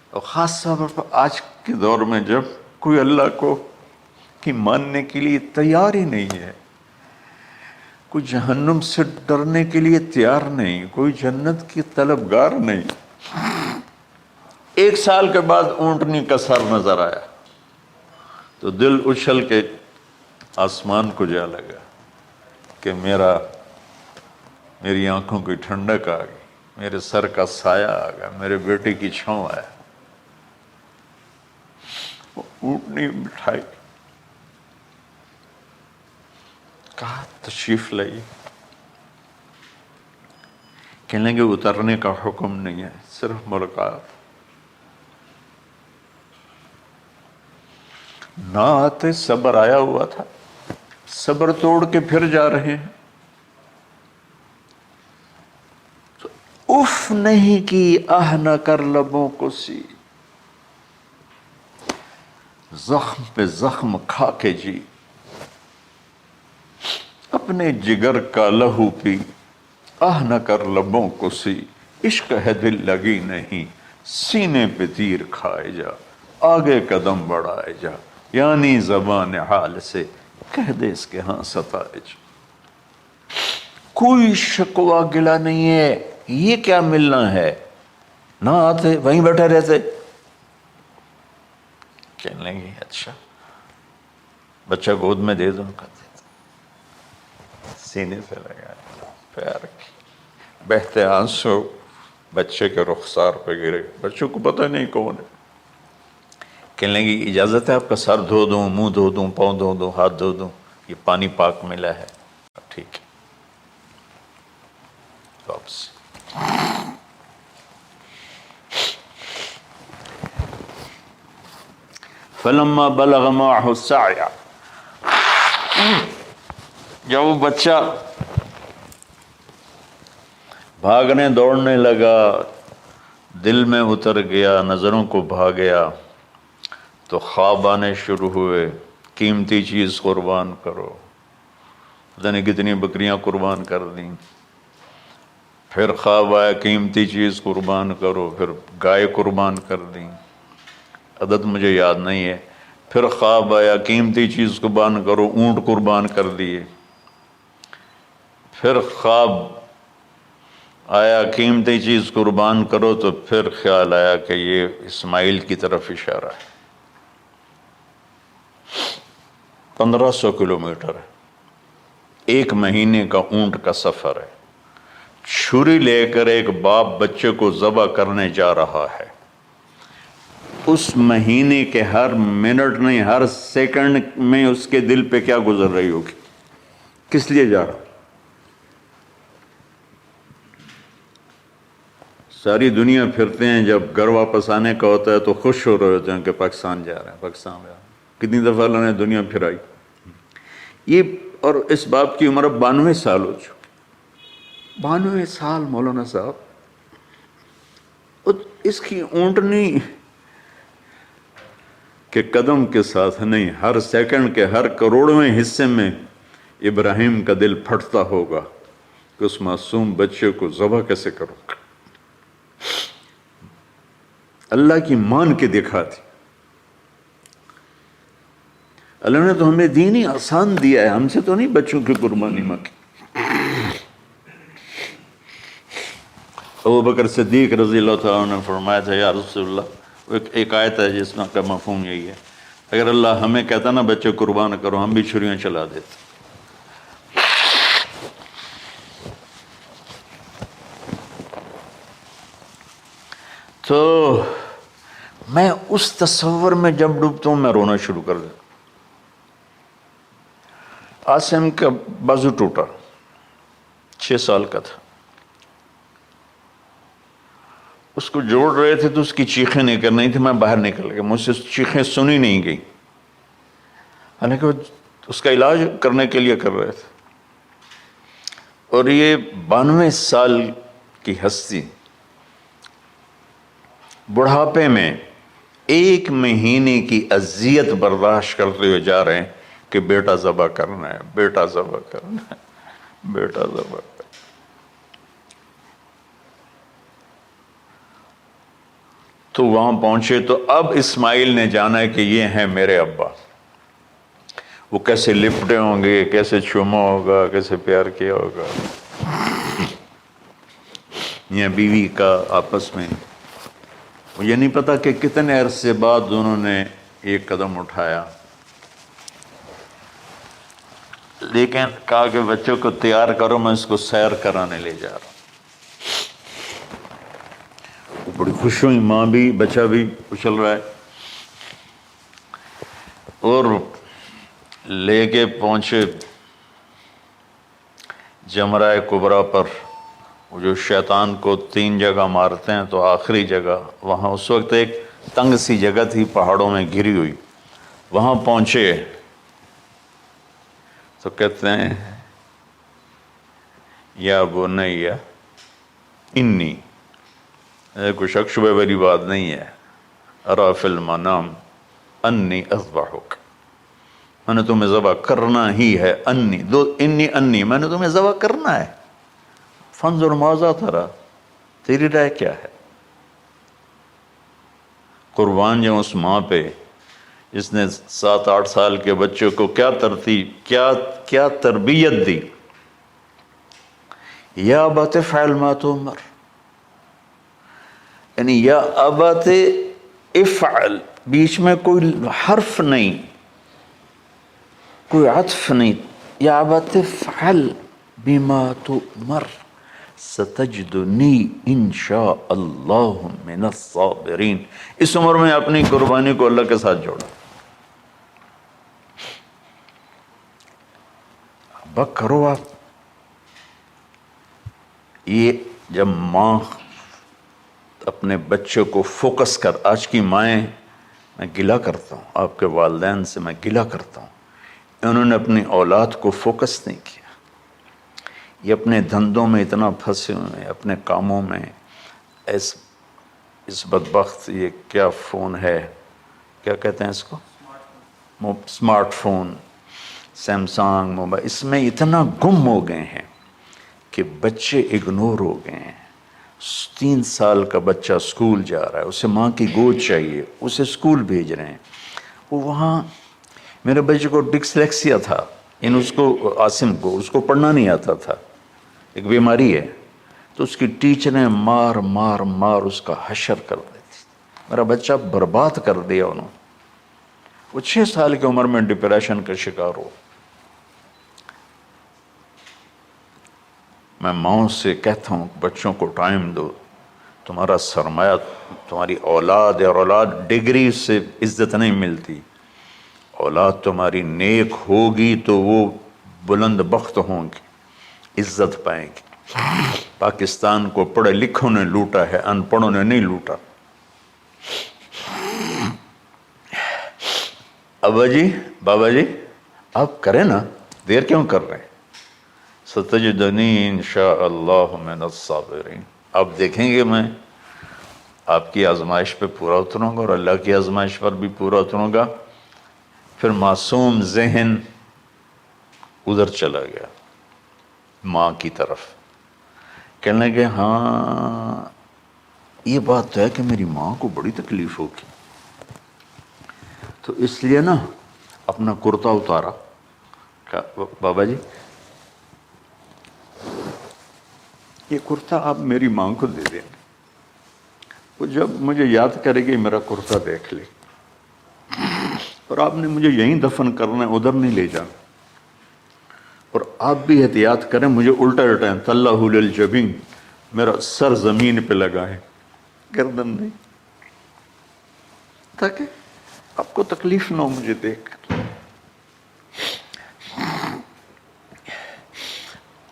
اور خاص طور پر آج کے دور میں جب کوئی اللہ کو کی ماننے کے لیے تیار ہی نہیں ہے، کوئی جہنم سے ڈرنے کے لیے تیار نہیں، کوئی جنت کی طلبگار نہیں۔ 1 سال کے بعد اونٹنی کا سر نظر آیا تو دل اچھل کے آسمان کو جا لگا کہ میری آنکھوں کی ٹھنڈک آ گئی، میرے سر کا سایہ آ گیا، میرے بیٹے کی چھاؤں آیا۔ وہ اونٹنی بٹھائی، کہا تشریف لائیے، کہنے لگے اترنے کا حکم نہیں ہے، صرف ملاقات۔ نہ آتے صبر آیا ہوا تھا، صبر توڑ کے پھر جا رہے ہیں، تو اف نہیں کی، آہ نہ کر لبوں کو سی، زخم پہ زخم کھا کے جی، اپنے جگر کا لہو پی، آہ نہ کر لبوں کو سی، عشق ہے دل لگی نہیں، سینے پہ تیر کھائے جا، آگے قدم بڑھائے جا، یعنی زبان حال سے کہہ دے اس کے ہاں ستائے جا۔ کوئی شکوہ گلا نہیں ہے، یہ کیا ملنا ہے، نہ آتے وہیں بیٹھے رہتے۔ کہنے لگے اچھا بچہ گود میں دے دو، سینے سے لگا، پیار کی، بہتے آنسو بچے کے رخسار پہ گرے، بچوں کو پتہ نہیں کون ہے۔ کہنے لگی اجازت ہے آپ کا سر دھو دوں، منہ دھو دوں، پاؤں دھو دوں، ہاتھ دھو دوں، یہ پانی پاک ملا ہے، ٹھیک ہے واپس۔ فلما بلغ معه السعي، جب وہ بچہ بھاگنے دوڑنے لگا، دل میں اتر گیا، نظروں کو بھا گیا، تو خواب آنے شروع ہوئے، قیمتی چیز قربان کرو، پتہ نہیں کتنی بکریاں قربان کر دیں، پھر خواب آیا قیمتی چیز قربان کرو، پھر گائے قربان کر دیں، عدد مجھے یاد نہیں ہے، پھر خواب آیا قیمتی چیز قربان کرو، اونٹ قربان کر دیے، پھر خواب آیا قیمتی چیز قربان کرو، تو پھر خیال آیا کہ یہ اسماعیل کی طرف اشارہ ہے۔ 1500 کلومیٹر ہے، 1 مہینے کا اونٹ کا سفر ہے، چھری لے کر ایک باپ بچے کو ذبح کرنے جا رہا ہے، اس مہینے کے ہر منٹ نہیں، ہر سیکنڈ میں اس کے دل پہ کیا گزر رہی ہوگی، کس لیے جا رہا، ساری دنیا پھرتے ہیں، جب گھر واپس آنے کا ہوتا ہے تو خوش ہو رہے ہوتے ہیں کہ پاکستان جا رہے ہیں، پاکستان جا رہے ہیں۔ کتنی دفعہ اللہ نے دنیا پھرائی یہ، اور اس باپ کی عمر اب 92 سال ہو چکی، 92 سال مولانا صاحب، اس کی اونٹنی کے قدم کے ساتھ نہیں، ہر سیکنڈ کے ہر کروڑویں حصے میں ابراہیم کا دل پھٹتا ہوگا کہ اس معصوم بچے کو ذبح کیسے کرو۔ اللہ کی مان کے دکھا دی۔ اللہ نے تو ہمیں دین ہی آسان دیا ہے، ہم سے تو نہیں بچوں کی قربانی مانگی۔ ابو بکر صدیق رضی اللہ تعالیٰ عنہ نے فرمایا تھا، یا رسول اللہ، ایک آیت ہے جس کا مفہوم یہی ہے، اگر اللہ ہمیں کہتا نا بچے قربان کرو، ہم بھی چھریاں چلا دیتے۔ تو میں اس تصور میں جب ڈوبتا ہوں میں رونا شروع کر دیتا۔ عاصم کا بازو ٹوٹا، 6 سال کا تھا، اس کو جوڑ رہے تھے تو اس کی چیخیں نہیں کرنی تھی، میں باہر نکل گیا، مجھ سے چیخیں سنی نہیں گئی، حالانکہ وہ اس کا علاج کرنے کے لیے کر رہے تھے۔ اور یہ 92 سال کی ہستی بڑھاپے میں 1 مہینے کی اذیت برداشت کرتے ہوئے جا رہے ہیں کہ بیٹا ذبح کرنا ہے، بیٹا ذبح کرنا ہے، بیٹا ذبح کرنا ہے۔ تو وہاں پہنچے تو اب اسماعیل نے جانا ہے کہ یہ ہیں میرے ابا۔ وہ کیسے لپٹے ہوں گے، کیسے چوما ہوگا، کیسے پیار کیا ہوگا، یا بیوی کا آپس میں۔ مجھے نہیں پتا کہ کتنے عرصے بعد انہوں نے ایک قدم اٹھایا، لیکن کہا کہ بچوں کو تیار کرو، میں اس کو سیر کرانے لے جا رہا ہوں۔ بڑی خوش ہوئی، ماں بھی بچہ بھی اچھل رہا ہے، اور لے کے پہنچے جمرہ کبریٰ پر، وہ جو شیطان کو 3 جگہ مارتے ہیں، تو آخری جگہ وہاں اس وقت ایک تنگ سی جگہ تھی پہاڑوں میں گھری ہوئی، وہاں پہنچے تو کہتے ہیں یا بنی انی، کوئی شک شبہ والی بات نہیں ہے، ارا فی المنام انی اذبحک، میں نے تمہیں ذبح کرنا ہی ہے، انی میں نے تمہیں ذبح کرنا ہے، فانظر ماذا تری، تیری رائے کیا ہے؟ قربان جاؤں اس ماں پہ جس نے 7-8 سال کے بچوں کو کیا ترتیب، کیا تربیت دی۔ یا ابت افعل ما تؤمر، یعنی یا ابت افعل، بیچ میں کوئی حرف نہیں، کوئی عطف نہیں، یا ابت افعل بما تؤمر ستجدنی انشاء اللہ من الصابرین۔ اس عمر میں اپنی قربانی کو اللہ کے ساتھ جوڑا، ابا کرو آپ۔ یہ جب ماں اپنے بچے کو فوکس کر، آج کی مائیں، میں گلہ کرتا ہوں آپ کے والدین سے، میں گلہ کرتا ہوں، انہوں نے اپنی اولاد کو فوکس نہیں کیا، یہ اپنے دھندوں میں اتنا پھنسے ہوئے ہیں، اپنے کاموں میں، اس بدبخت یہ کیا فون ہے، کیا کہتے ہیں اس کو، اسمارٹ فون، سیمسنگ موبائل، اس میں اتنا گم ہو گئے ہیں کہ بچے اگنور ہو گئے ہیں۔ 3 سال کا بچہ اسکول جا رہا ہے، اسے ماں کی گود چاہیے، اسے اسکول بھیج رہے ہیں، وہ وہاں، میرے بچے کو ڈسلیکسیا تھا، اس کو عاصم کو، اس کو پڑھنا نہیں آتا تھا، ایک بیماری ہے، تو اس کی ٹیچریں مار مار مار اس کا حشر کر دیتی، میرا بچہ برباد کر دیا انہوں نے۔ وہ 6 سال کی عمر میں ڈپریشن کا شکار ہو۔ میں ماؤں سے کہتا ہوں بچوں کو ٹائم دو، تمہارا سرمایہ تمہاری اولاد ہے، اور اولاد ڈگری سے عزت نہیں ملتی، اولاد تمہاری نیک ہوگی تو وہ بلند بخت ہوں گی، عزت پائیں گی۔ پاکستان کو پڑھے لکھوں نے لوٹا ہے، ان پڑھوں نے نہیں لوٹا۔ ابا جی، بابا جی، آپ کریں نا، دیر کیوں کر رہے ہیں؟ ستجدنی انشاءاللہ من الصابرین، آپ دیکھیں گے میں آپ کی آزمائش پہ پورا اتروں گا اور اللہ کی آزمائش پر بھی پورا اتروں گا۔ پھر معصوم ذہن ادھر چلا گیا ماں کی طرف، کہنے لگے ہاں یہ بات تو ہے کہ میری ماں کو بڑی تکلیف ہوگی، تو اس لیے نا اپنا کرتا اتارا، کہا بابا جی یہ کرتا آپ میری ماں کو دے دیں، وہ جب مجھے یاد کرے گی میرا کرتا دیکھ لے، اور آپ نے مجھے یہیں دفن کرنا ہے، ادھر نہیں لے جانا، اور آپ بھی احتیاط کریں، مجھے الٹا الٹائیں، تَلَّهُ لِلْجَبِينِ، میرا سر زمین پہ لگائیں، گردن نہیں، تاکہ آپ کو تکلیف نہ ہو مجھے دیکھ کر۔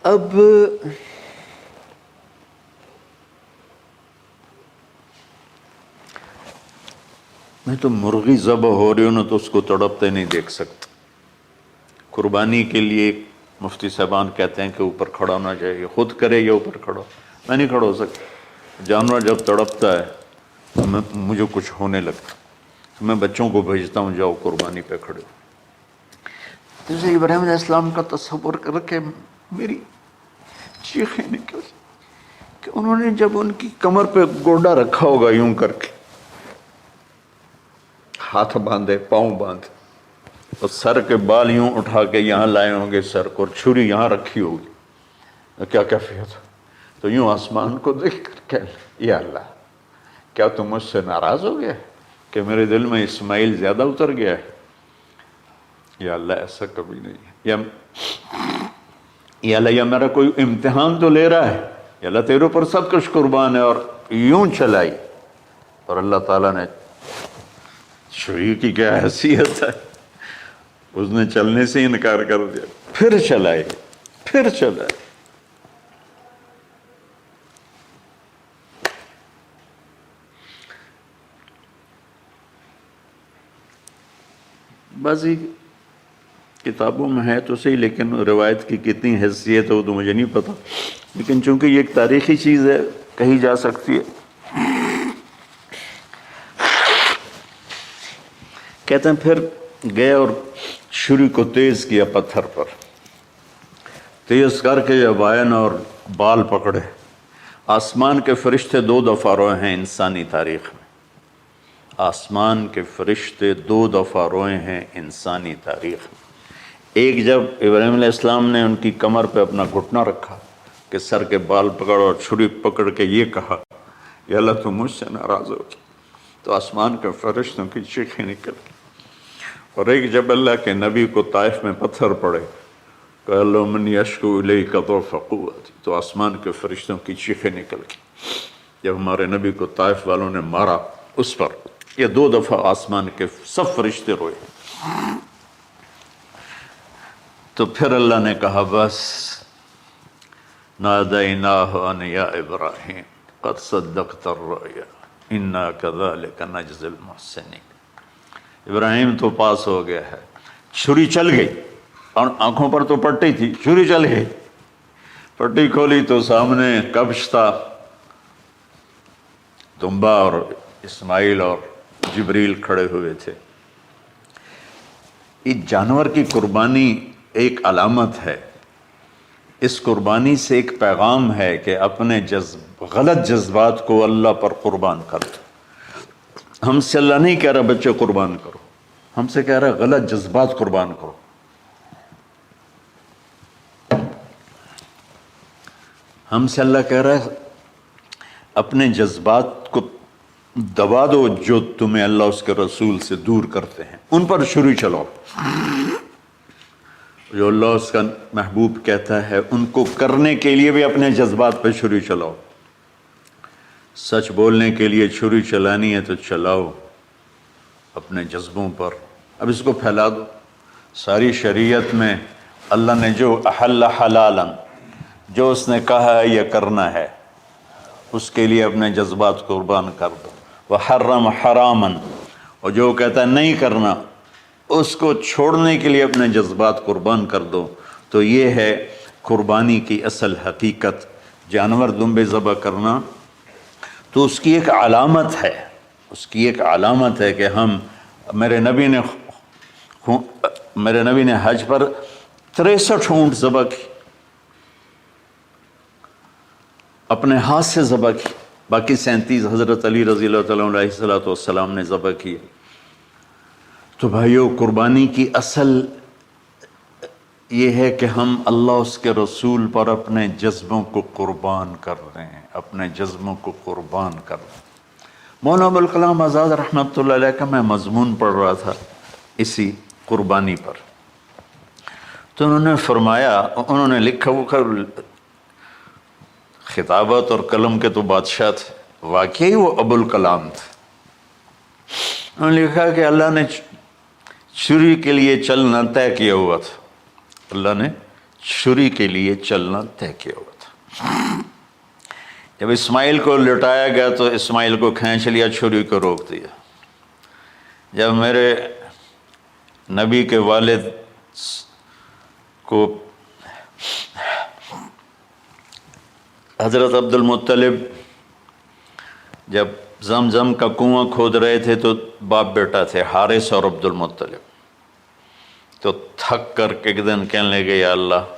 اب میں تو مرغی ذبح ہو رہی ہوں نا تو اس کو تڑپتے نہیں دیکھ سکتا۔ قربانی کے لیے مفتی صاحبان کہتے ہیں کہ اوپر کھڑا ہونا چاہیے، خود کرے یا اوپر کھڑا، میں نہیں کھڑا ہو سکتا۔ جانور جب تڑپتا ہے تو مجھے کچھ ہونے لگتا، تو میں بچوں کو بھیجتا ہوں جاؤ قربانی پہ کھڑے ہو۔ جیسے ابراہیم علیہ السلام کا تصور کر کے میری چیخیں نکل کہ انہوں نے جب ان کی کمر پہ گوڈا رکھا ہوگا یوں کر کے، ہاتھ باندھے، پاؤں باندھے، اور سر کے بال یوں اٹھا کے یہاں لائے ہوں گے سر کو، اور چھری یہاں رکھی ہوگی، کیا کیفیت؟ تو یوں آسمان کو دیکھ کر کہ یا اللہ کیا تم مجھ سے ناراض ہو گیا کہ میرے دل میں اسماعیل زیادہ اتر گیا ہے؟ یا اللہ ایسا کبھی نہیں ہے، یا اللہ یا میرا کوئی امتحان تو لے رہا ہے، یا اللہ تیرے اوپر سب کچھ قربان ہے، اور یوں چلائی، اور اللہ تعالیٰ نے چھری کی کیا حیثیت ہے، اس نے چلنے سے انکار کر دیا، پھر چلائے، پھر چلائے۔ بعضی کتابوں میں ہے تو صحیح، لیکن روایت کی کتنی حیثیت ہے وہ تو مجھے نہیں پتا، لیکن چونکہ یہ ایک تاریخی چیز ہے کہی جا سکتی ہے۔ کہتے ہیں پھر گئے اور چھری کو تیز کیا پتھر پر، تیز کر کے جب آئن اور بال پکڑے، آسمان کے فرشتے 2 دفعہ روئے ہیں انسانی تاریخ میں، آسمان کے فرشتے 2 دفعہ روئے ہیں انسانی تاریخ میں۔ ایک جب ابراہیم علیہ السلام نے ان کی کمر پہ اپنا گھٹنا رکھا کہ سر کے بال پکڑ اور چھری پکڑ کے یہ کہا یا اللہ تم مجھ سے ناراض ہو، تو آسمان کے فرشتوں کی چیخیں نکل۔ اور ایک جب اللہ کے نبی کو طائف میں پتھر پڑے کہ اللہ من یشکو الیک ضعف قوتی، تو آسمان کے فرشتوں کی چیخیں نکل گئی جب ہمارے نبی کو طائف والوں نے مارا اس پر۔ یہ 2 دفعہ آسمان کے سب فرشتے روئے۔ تو پھر اللہ نے کہا بس، نادیناہ ان یا ابراہیم قد صدقت الرؤیا انا کذلک نجزی المحسنین، ابراہیم تو پاس ہو گیا ہے، چھری چل گئی، اور آنکھوں پر تو پٹی تھی، چھری چل گئی، پٹی کھولی تو سامنے کبش تھا، تنبا اور اسماعیل اور جبریل کھڑے ہوئے تھے۔ اس جانور کی قربانی ایک علامت ہے، اس قربانی سے ایک پیغام ہے کہ اپنے غلط جذبات کو اللہ پر قربان کر دو۔ ہم سے اللہ نہیں کہہ رہا بچے قربان کرو، ہم سے کہہ رہا غلط جذبات قربان کرو۔ ہم سے اللہ کہہ رہا ہے اپنے جذبات کو دبا دو جو تمہیں اللہ اس کے رسول سے دور کرتے ہیں، ان پر چھری چلاؤ۔ جو اللہ اس کا محبوب کہتا ہے ان کو کرنے کے لیے بھی اپنے جذبات پہ چھری چلاؤ۔ سچ بولنے کے لیے چھری چلانی ہے تو چلاؤ اپنے جذبوں پر، اب اس کو پھیلا دو۔ ساری شریعت میں اللہ نے جو احل حلالا، جو اس نے کہا ہے یہ کرنا ہے اس کے لیے اپنے جذبات قربان کر دو. وحرم حراما، اور جو کہتا ہے نہیں کرنا اس کو چھوڑنے کے لیے اپنے جذبات قربان کر دو. تو یہ ہے قربانی کی اصل حقیقت. جانور دمبے ذبح کرنا تو اس کی ایک علامت ہے، اس کی ایک علامت ہے کہ ہم میرے نبی نے حج پر 63 اونٹ ذبح کی، اپنے ہاتھ سے ذبح کی، باقی 37 حضرت علی رضی اللہ تعالیٰ علیہ السلام نے ذبح کیے. تو بھائیو، قربانی کی اصل یہ ہے کہ ہم اللہ اس کے رسول پر اپنے جذبوں کو قربان کر رہے ہیں، اپنے جذبوں کو قربان کر رہے ہیں. مولانا ابوالکلام آزاد رحمۃ اللہ علیہ کا میں مضمون پڑھ رہا تھا اسی قربانی پر، تو انہوں نے فرمایا، انہوں نے لکھا، وہ خطابت اور قلم کے تو بادشاہ تھے، واقعی وہ ابوالکلام تھے. انہوں نے لکھا کہ اللہ نے چھری کے لیے چلنا طے کیا ہوا تھا، اللہ نے چھری کے لیے چلنا طے کیا ہوا تھا. جب اسماعیل کو لٹایا گیا تو اسماعیل کو کھینچ لیا، چھری کو روک دیا. جب میرے نبی کے والد کو حضرت عبد المطلب جب زمزم کا کنواں کھود رہے تھے تو باپ بیٹا تھے، حارث اور عبد المطلب، تو تھک کر کے ایک دن کہنے لگے یا اللہ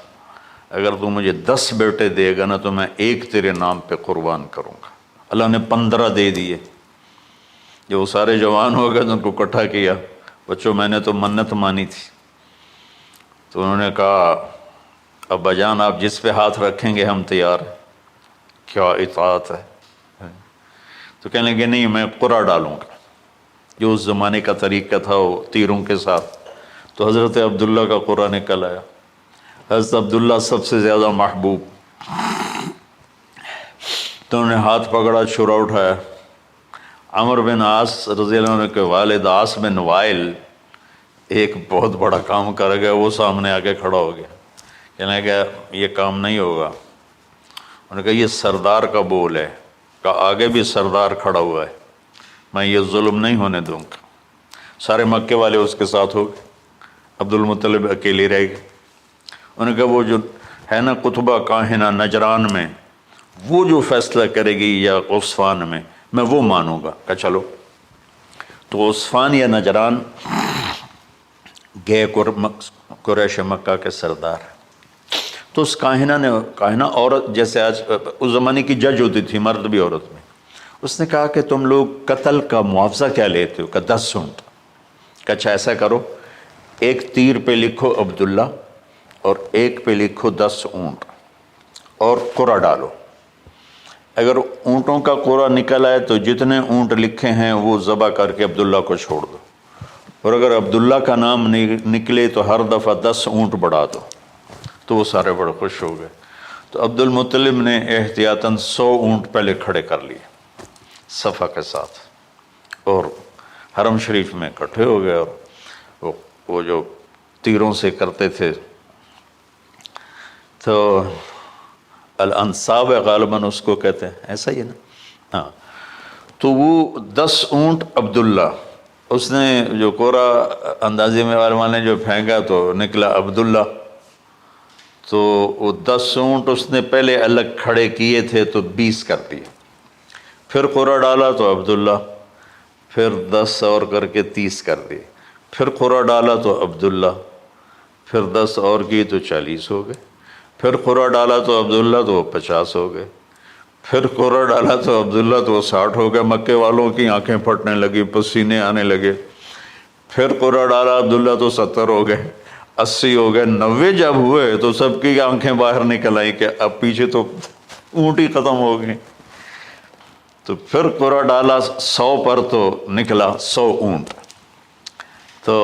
اگر تو مجھے 10 بیٹے دے گا نا تو میں ایک تیرے نام پہ قربان کروں گا. اللہ نے 15 دے دیے. جب وہ سارے جوان ہو گئے تو ان کو اکٹھا کیا، بچوں میں نے تو منت مانی تھی. تو انہوں نے کہا ابا جان آپ جس پہ ہاتھ رکھیں گے ہم تیار ہیں. کیا اطاعت ہے. تو کہنے لگے نہیں میں قرعہ ڈالوں گا، جو اس زمانے کا طریقہ تھا وہ تیروں کے ساتھ. تو حضرت عبداللہ کا قرعہ نکل آیا. حضرت عبداللہ سب سے زیادہ محبوب، تو انہوں نے ہاتھ پکڑا، چھرا اٹھایا. عمر بن عاص رضی اللہ عنہ کے والد عاص بن وائل ایک بہت بڑا کام کر گیا، وہ سامنے آ کے کھڑا ہو گیا. کہنے لگا یہ کام نہیں ہوگا. انہوں نے کہا یہ سردار کا بول ہے. کہا آگے بھی سردار کھڑا ہوا ہے، میں یہ ظلم نہیں ہونے دوں گا. سارے مکے والے اس کے ساتھ ہو گئے، عبد المطلب اکیلے رہ گئے. انہوں نے کہا وہ جو ہے نا قطبہ کاہنہ نجران میں، وہ جو فیصلہ کرے گی یا عصفان میں وہ مانوں گا. کہا چلو. تو عصفان یا نجران گئے قریش مکہ کے سردار. تو اس کاہنہ عورت، جیسے آج اس زمانے کی جج ہوتی تھی، مرد بھی عورت میں، اس نے کہا کہ تم لوگ قتل کا معاوضہ کیا لیتے ہو؟ کہ 10 اونٹ. کہ اچھا ایسا کرو، ایک تیر پہ لکھو عبداللہ اور ایک پہ لکھو 10 اونٹ اور قرعہ ڈالو. اگر اونٹوں کا قرعہ نکل آئے تو جتنے اونٹ لکھے ہیں وہ ذبح کر کے عبداللہ کو چھوڑ دو، اور اگر عبداللہ کا نام نکلے تو ہر دفعہ 10 اونٹ بڑھا دو. تو وہ سارے بڑے خوش ہو گئے. تو عبد المطلب نے احتیاطاً 100 اونٹ پہلے کھڑے کر لیے صفا کے ساتھ، اور حرم شریف میں اکٹھے ہو گئے. اور وہ جو تیروں سے کرتے تھے تو الانصاب غالباً اس کو کہتے ہیں، ایسا ہی ہے نا. ہاں. تو وہ 10 اونٹ عبداللہ، اس نے جو کوڑا اندازے میں والے نے جو پھینکا تو نکلا عبداللہ. تو وہ 10 اونٹ اس نے پہلے الگ کھڑے کیے تھے تو 20 کر دیے. پھر قرعہ ڈالا تو عبداللہ، پھر 10 اور کر کے 30 کر دیے. پھر قرعہ ڈالا تو عبداللہ، پھر 10 اور کی تو 40 ہو گئے. پھر قرعہ ڈالا تو عبداللہ تو 50 ہو گئے. پھر قرعہ ڈالا تو عبداللہ تو 60 ہو گئے. مکے والوں کی آنکھیں پھٹنے لگی، پسینے آنے لگے. پھر قرعہ ڈالا عبداللہ تو 70 ہو گئے، 80 ہو گئے. 90 جب ہوئے تو سب کی آنکھیں باہر نکل آئیں کہ اب پیچھے تو اونٹ ہی ختم ہو گئے. تو پھر قرعہ ڈالا 100 پر تو نکلا 100 اونٹ. تو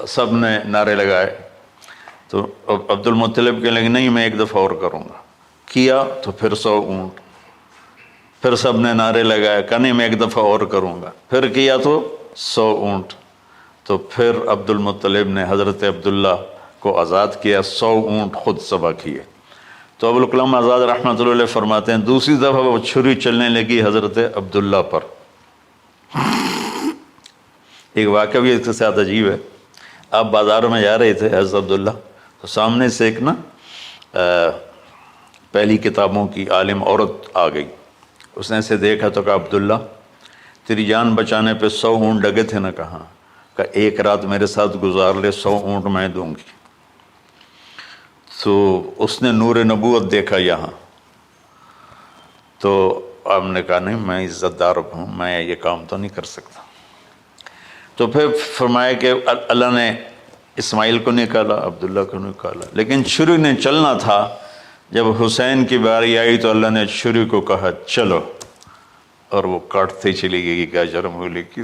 سب نے نعرے لگائے. تو عبد المطلب کہنے لگے نہیں میں ایک دفعہ اور کروں گا. کیا تو پھر 100 اونٹ. پھر سب نے نعرے لگائے، کہ نہیں میں ایک دفعہ اور کروں گا. پھر کیا تو 100 اونٹ. تو پھر عبد المطلب نے حضرت عبداللہ کو آزاد کیا، 100 اونٹ خود ذبح کیے. تو ابوالکلام آزاد رحمۃ اللہ علیہ فرماتے ہیں دوسری دفعہ وہ چھری چلنے لگی حضرت عبداللہ پر۔ ایک واقعہ بھی اس کے ساتھ عجیب ہے۔ آپ بازاروں میں جا رہے تھے حضرت عبداللہ، تو سامنے سے ایک پہلی کتابوں کی عالم عورت آ گئی۔ اس نے اسے دیکھا تو کہا عبداللہ تیری جان بچانے پہ 100 اونٹ ڈگے تھے نا؟ کہا ایک رات میرے ساتھ گزار لے 100 اونٹ میں دوں گی۔ تو اس نے نور نبوت دیکھا یہاں، تو آپ نے کہا نہیں میں عزت دار ہوں، میں یہ کام تو نہیں کر سکتا۔ تو پھر فرمایا کہ اللہ نے اسماعیل کو نکالا، عبداللہ کو نکالا، لیکن چھری نے چلنا تھا۔ جب حسین کی باری آئی تو اللہ نے چھری کو کہا چلو، اور وہ کاٹتے چلی گئی۔ کیا جرم ہو لکی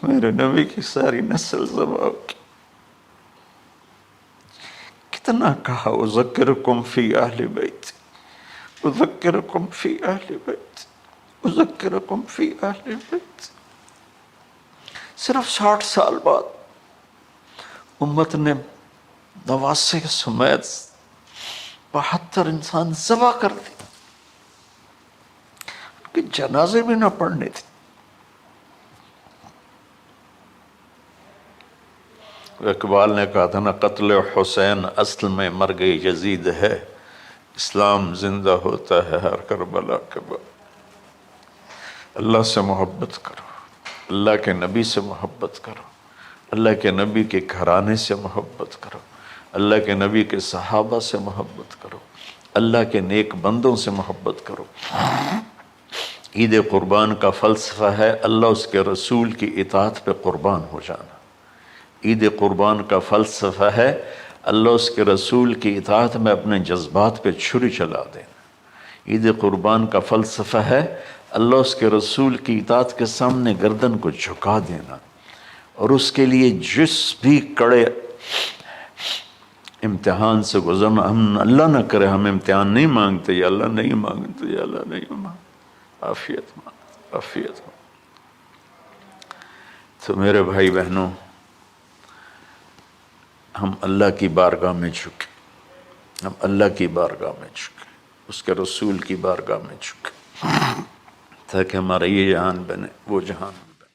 میرے نبی کی ساری نسل ذبح کی۔ کتنا کہا اذکرکم فی اہل بیت، اذکرکم فی اہل بیت، اذکرکم فی اہل بیت۔ صرف 60 سال بعد امت نے 89 سمیت 72 انسان ذبح کر دی کہ جنازے بھی نہ پڑھنے تھے۔ اقبال نے کہا تھا نا قتل حسین اصل میں مرگ یزید ہے، اسلام زندہ ہوتا ہے ہر کربلا کے بعد۔ اللہ سے محبت کرو، اللہ کے نبی سے محبت کرو، اللہ کے نبی کے گھرانے سے محبت کرو، اللہ کے نبی کے صحابہ سے محبت کرو، اللہ کے نیک بندوں سے محبت کرو۔ عید قربان کا فلسفہ ہے اللہ اس کے رسول کی اطاعت پہ قربان ہو جانا۔ عید قربان کا فلسفہ ہے اللہ اس کے رسول کی اطاعت میں اپنے جذبات پہ چھری چلا دینا۔ عید قربان کا فلسفہ ہے اللہ اس کے رسول کی اطاعت کے سامنے گردن کو جھکا دینا، اور اس کے لیے جس بھی کڑے امتحان سے گزرنا۔ ہم اللہ نہ کرے ہم امتحان نہیں مانگتے، یا اللہ نہیں مانگتے، یا اللہ نہیں مانگتے، عافیت مانگتے، عافیت مانگتے۔ تو میرے بھائی بہنوں، ہم اللہ کی بارگاہ میں جھکے، ہم اللہ کی بارگاہ میں جھکے، اس کے رسول کی بارگاہ میں جھکے، تاکہ ہمارا یہ جہان بنے وہ جہان بنے۔